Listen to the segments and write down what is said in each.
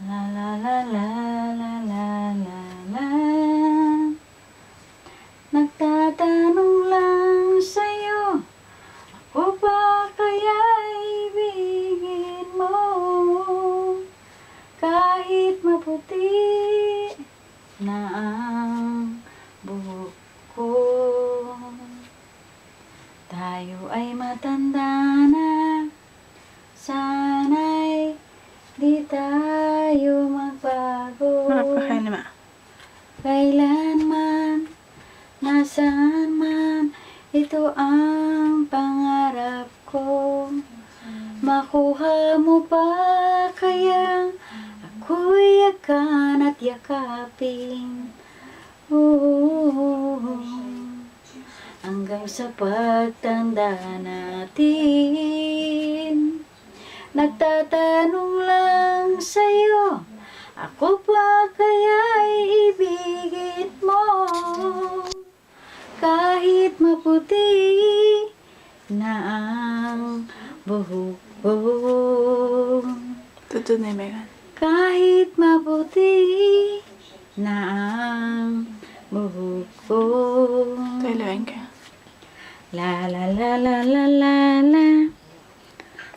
La la la la la la la la. Nagtatanong lang sa'yo, ako ba kaya ibigin mo? Kahit maputi na ang buhok ko, tayo ay matanda na, sana'y di tayo magbago. Napakain naman. Kailanman, nasaan man, ito ang pangarap ko. Makuha mo pa kaya ako'y yakan at yakapin. Hanggang sa pagtanda natin. Nagtatanong lang sa'yo, ako pa kaya'y ibigit mo? Kahit maputi na ang buhok ko. Tutod na yung Megan. Kahit maputi na ang buhok ko. Tailoin ka. La la la la la la la.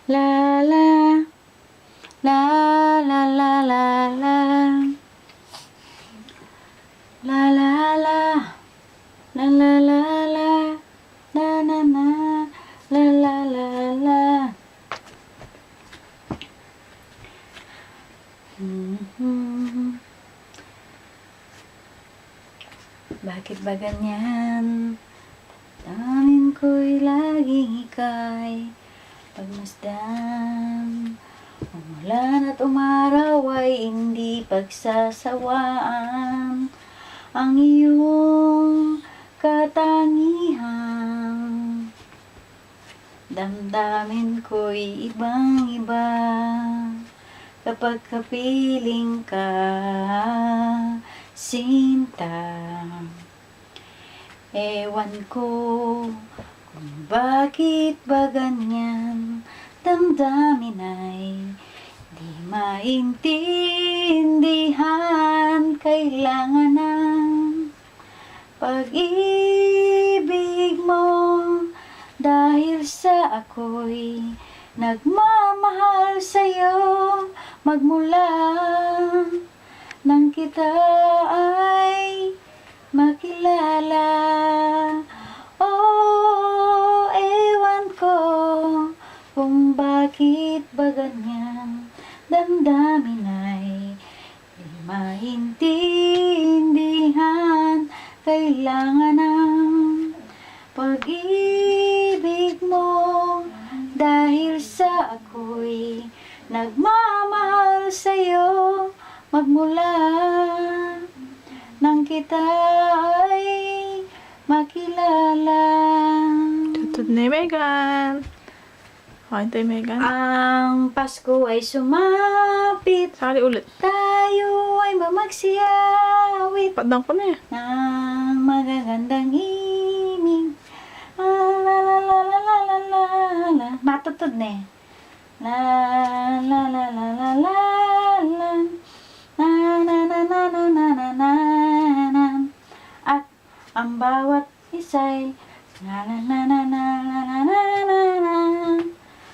La la la la la la la la la la la la la la na na na la la la la. Bakit ba ganyan? Damdamin ko'y laging ika'y pagmasdan. Umulan at umaraw ay hindi pagsasawaan. Ang iyong katangihan, damdamin ko'y ibang-iba kapag kapiling ka, sinta. Ewan ko kung bakit ba ganyan, damdamin ay di maintindihan. Kailangan ng pag-ibig mo, dahil sa ako'y nagmamahal sa'yo. Magmula nang kita ay makilala. Oh, ewan ko kung bakit ba ganyan, damdamin ay di maintindihan. Kailangan ng pag-ibig mo, dahil sa ako'y nagmamahal sa'yo. Magmula nang kita ay makilala. Tutod na yung Megan. Okay, ito yung Megan. Ang Pasko ay sumapit, Sali ulit. tayo ay mamagsiyawit Padang ko na eh. ng magagandang himig. La la la la la la la la la. Matutod na eh. La la la la la la la. Na na na na na na na na na. At ang bawat isa'y na na na na na na na na na na.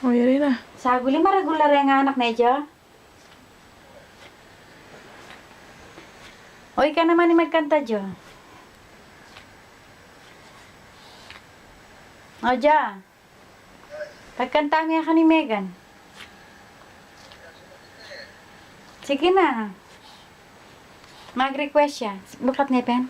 O, yari na. Saguli maragular yung anak na ito. Oy ka naman ni magkanta Jo. O Ja. Pagkanta mo ka ni Megan. Sige na. Mag-request siya. Bukat niya pen.